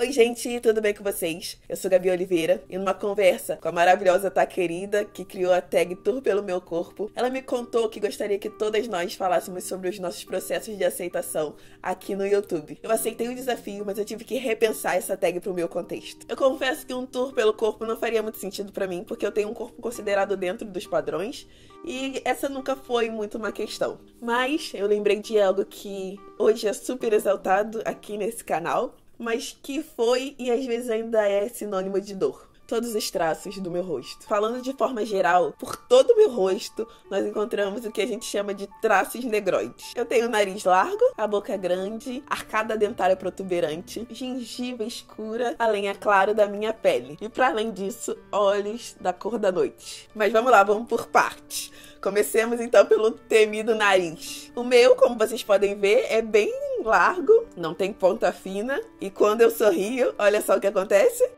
Oi gente, tudo bem com vocês? Eu sou Gabi Oliveira e numa conversa com a maravilhosa Tá Querida, que criou a tag Tour pelo Meu Corpo, ela me contou que gostaria que todas nós falássemos sobre os nossos processos de aceitação aqui no YouTube. Eu aceitei o desafio, mas eu tive que repensar essa tag pro meu contexto. Eu confesso que um tour pelo corpo não faria muito sentido pra mim, porque eu tenho um corpo considerado dentro dos padrões e essa nunca foi muito uma questão. Mas eu lembrei de algo que hoje é super exaltado aqui nesse canal, mas que foi e às vezes ainda é sinônimo de dor. Todos os traços do meu rosto. Falando de forma geral, por todo o meu rosto, nós encontramos o que a gente chama de traços negroides. Eu tenho o nariz largo, a boca grande, arcada dentária protuberante, gengiva escura, além, é claro, da minha pele. E para além disso, olhos da cor da noite. Mas vamos lá, vamos por partes. Comecemos então pelo temido nariz. O meu, como vocês podem ver, é bem largo, não tem ponta fina. E quando eu sorrio, olha só o que acontece.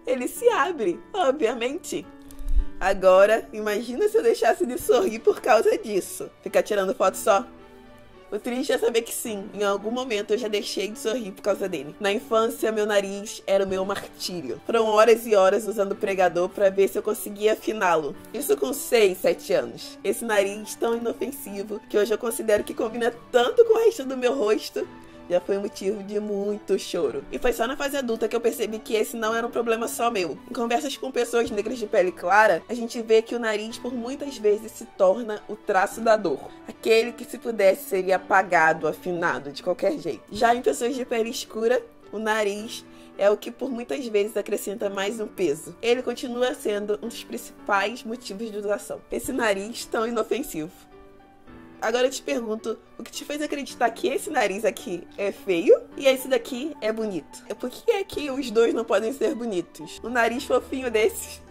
Ele se abre, obviamente. Agora, imagina se eu deixasse de sorrir por causa disso. Ficar tirando foto só? O triste é saber que sim, em algum momento eu já deixei de sorrir por causa dele. Na infância, meu nariz era o meu martírio. Foram horas e horas usando pregador pra ver se eu conseguia afiná-lo. Isso com 6, 7 anos. Esse nariz tão inofensivo, que hoje eu considero que combina tanto com o resto do meu rosto, já foi motivo de muito choro. E foi só na fase adulta que eu percebi que esse não era um problema só meu. Em conversas com pessoas negras de pele clara, a gente vê que o nariz por muitas vezes se torna o traço da dor. Aquele que se pudesse seria apagado, afinado, de qualquer jeito. Já em pessoas de pele escura, o nariz é o que por muitas vezes acrescenta mais um peso. Ele continua sendo um dos principais motivos de doação. Esse nariz tão inofensivo. Agora eu te pergunto, o que te fez acreditar que esse nariz aqui é feio e esse daqui é bonito? Por que é que os dois não podem ser bonitos? Um nariz fofinho desses?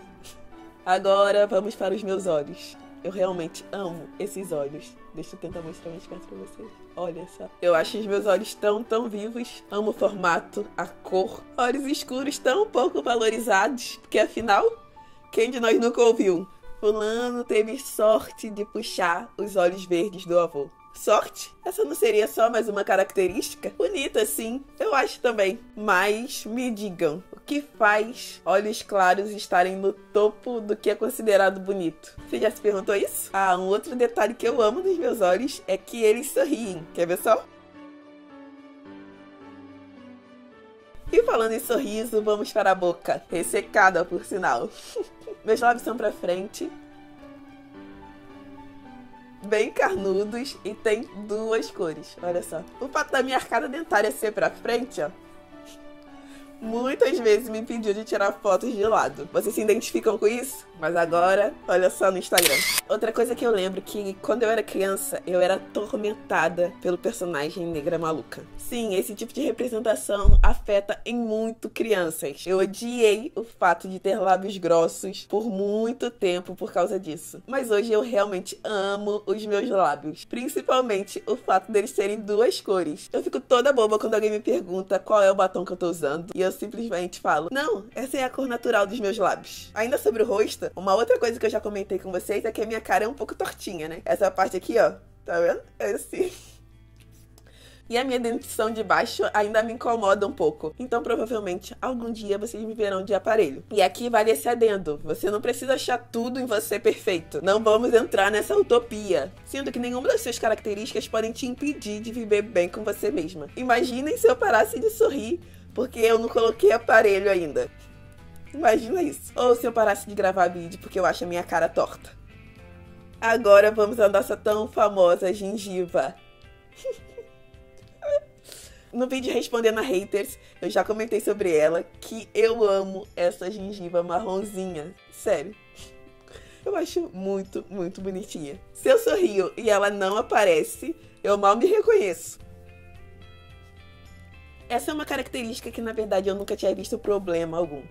Agora vamos para os meus olhos. Eu realmente amo esses olhos. Deixa eu tentar mostrar mais perto pra vocês. Olha só. Eu acho os meus olhos tão vivos. Amo o formato, a cor. Olhos escuros tão pouco valorizados. Porque afinal, quem de nós nunca ouviu? Fulano teve sorte de puxar os olhos verdes do avô. Sorte? Essa não seria só mais uma característica? Bonita, sim, eu acho também. Mas me digam, o que faz olhos claros estarem no topo do que é considerado bonito? Você já se perguntou isso? Ah, um outro detalhe que eu amo dos meus olhos é que eles sorriem. Quer ver só? E falando em sorriso, vamos para a boca. Ressecada, por sinal. Meus lábios são pra frente, bem carnudos e tem duas cores, olha só. O fato da minha arcada dentária ser pra frente, ó, muitas vezes me impediu de tirar fotos de lado. Vocês se identificam com isso? Mas agora, olha só no Instagram. Outra coisa que eu lembro que quando eu era criança, eu era atormentada pelo personagem Negra Maluca. Sim, esse tipo de representação afeta em muito crianças. Eu odiei o fato de ter lábios grossos por muito tempo por causa disso. Mas hoje eu realmente amo os meus lábios. Principalmente o fato deles terem duas cores. Eu fico toda boba quando alguém me pergunta qual é o batom que eu tô usando. E eu simplesmente falo, não, essa é a cor natural dos meus lábios. Ainda sobre o rosto, uma outra coisa que eu já comentei com vocês é que a minha cara é um pouco tortinha, né? Essa parte aqui, ó, tá vendo? É assim. E a minha dentição de baixo ainda me incomoda um pouco. Então, provavelmente, algum dia vocês me verão de aparelho. E aqui vale esse adendo. Você não precisa achar tudo em você perfeito. Não vamos entrar nessa utopia. Sendo que nenhuma das suas características podem te impedir de viver bem com você mesma. Imaginem se eu parasse de sorrir porque eu não coloquei aparelho ainda. Imagina isso. Ou se eu parasse de gravar vídeo porque eu acho a minha cara torta. Agora vamos à nossa tão famosa gengiva. No vídeo respondendo a haters, eu já comentei sobre ela, que eu amo essa gengiva marronzinha. Sério. Eu acho muito bonitinha. Se eu sorrio e ela não aparece, eu mal me reconheço. Essa é uma característica que, na verdade, eu nunca tinha visto problema algum.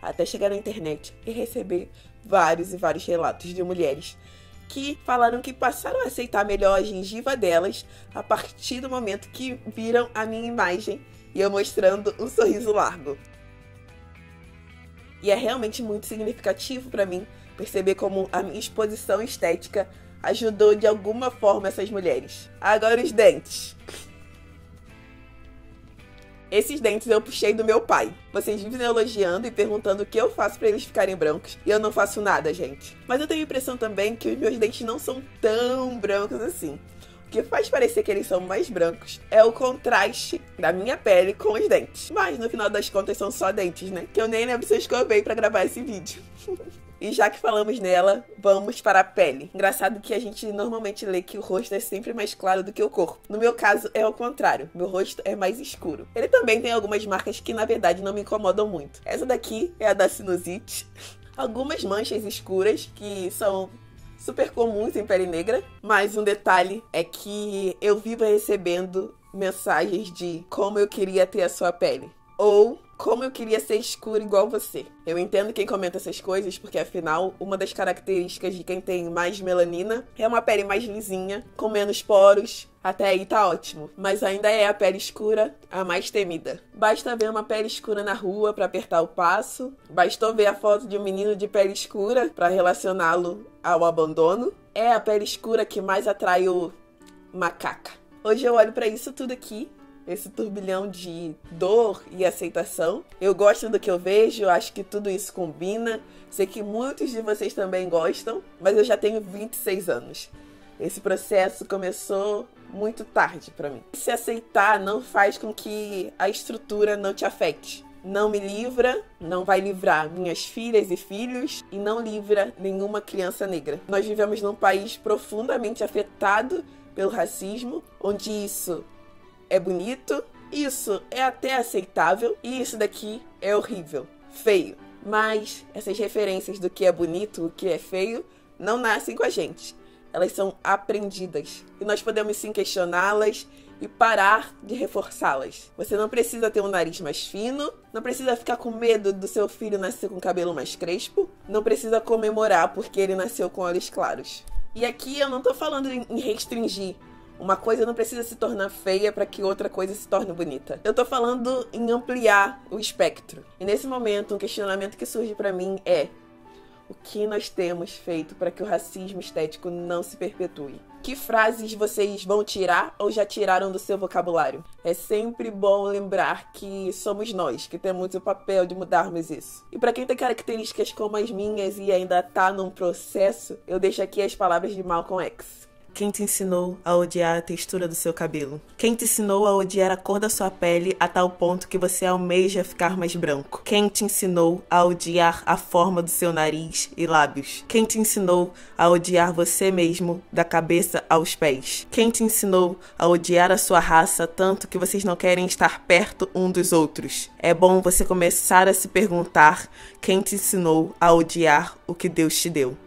Até chegar na internet e receber vários e vários relatos de mulheres que falaram que passaram a aceitar melhor a gengiva delas a partir do momento que viram a minha imagem e eu mostrando um sorriso largo. E é realmente muito significativo para mim perceber como a minha exposição estética ajudou de alguma forma essas mulheres. Agora os dentes. Esses dentes eu puxei do meu pai. Vocês vivem elogiando e perguntando o que eu faço pra eles ficarem brancos. E eu não faço nada, gente. Mas eu tenho a impressão também que os meus dentes não são tão brancos assim. O que faz parecer que eles são mais brancos é o contraste da minha pele com os dentes. Mas no final das contas são só dentes, né? Que eu nem lembro se eu escovei pra gravar esse vídeo. E já que falamos nela, vamos para a pele. Engraçado que a gente normalmente lê que o rosto é sempre mais claro do que o corpo. No meu caso, é o contrário. Meu rosto é mais escuro. Ele também tem algumas marcas que, na verdade, não me incomodam muito. Essa daqui é a da sinusite. Algumas manchas escuras, que são super comuns em pele negra. Mas um detalhe é que eu vivo recebendo mensagens de como eu queria ter a sua pele. Ou como eu queria ser escura igual você. Eu entendo quem comenta essas coisas, porque afinal, uma das características de quem tem mais melanina é uma pele mais lisinha, com menos poros. Até aí tá ótimo. Mas ainda é a pele escura a mais temida. Basta ver uma pele escura na rua pra apertar o passo. Bastou ver a foto de um menino de pele escura pra relacioná-lo ao abandono. É a pele escura que mais atrai o macaca. Hoje eu olho pra isso tudo aqui, esse turbilhão de dor e aceitação. Eu gosto do que eu vejo, acho que tudo isso combina. Sei que muitos de vocês também gostam, mas eu já tenho 26 anos. Esse processo começou muito tarde pra mim. Se aceitar não faz com que a estrutura não te afete. Não me livra, não vai livrar minhas filhas e filhos e não livra nenhuma criança negra. Nós vivemos num país profundamente afetado pelo racismo, onde isso é bonito, isso é até aceitável e isso daqui é horrível, feio. Mas essas referências do que é bonito, o que é feio, não nascem com a gente. Elas são aprendidas e nós podemos sim questioná-las e parar de reforçá-las. Você não precisa ter um nariz mais fino, não precisa ficar com medo do seu filho nascer com cabelo mais crespo, não precisa comemorar porque ele nasceu com olhos claros. E aqui eu não tô falando em restringir. Uma coisa não precisa se tornar feia para que outra coisa se torne bonita. Eu tô falando em ampliar o espectro. E nesse momento, um questionamento que surge para mim é: o que nós temos feito para que o racismo estético não se perpetue? Que frases vocês vão tirar ou já tiraram do seu vocabulário? É sempre bom lembrar que somos nós que temos o papel de mudarmos isso. E para quem tem características como as minhas e ainda tá num processo, eu deixo aqui as palavras de Malcolm X. Quem te ensinou a odiar a textura do seu cabelo? Quem te ensinou a odiar a cor da sua pele a tal ponto que você almeja ficar mais branco? Quem te ensinou a odiar a forma do seu nariz e lábios? Quem te ensinou a odiar você mesmo da cabeça aos pés? Quem te ensinou a odiar a sua raça tanto que vocês não querem estar perto um dos outros? É bom você começar a se perguntar quem te ensinou a odiar o que Deus te deu.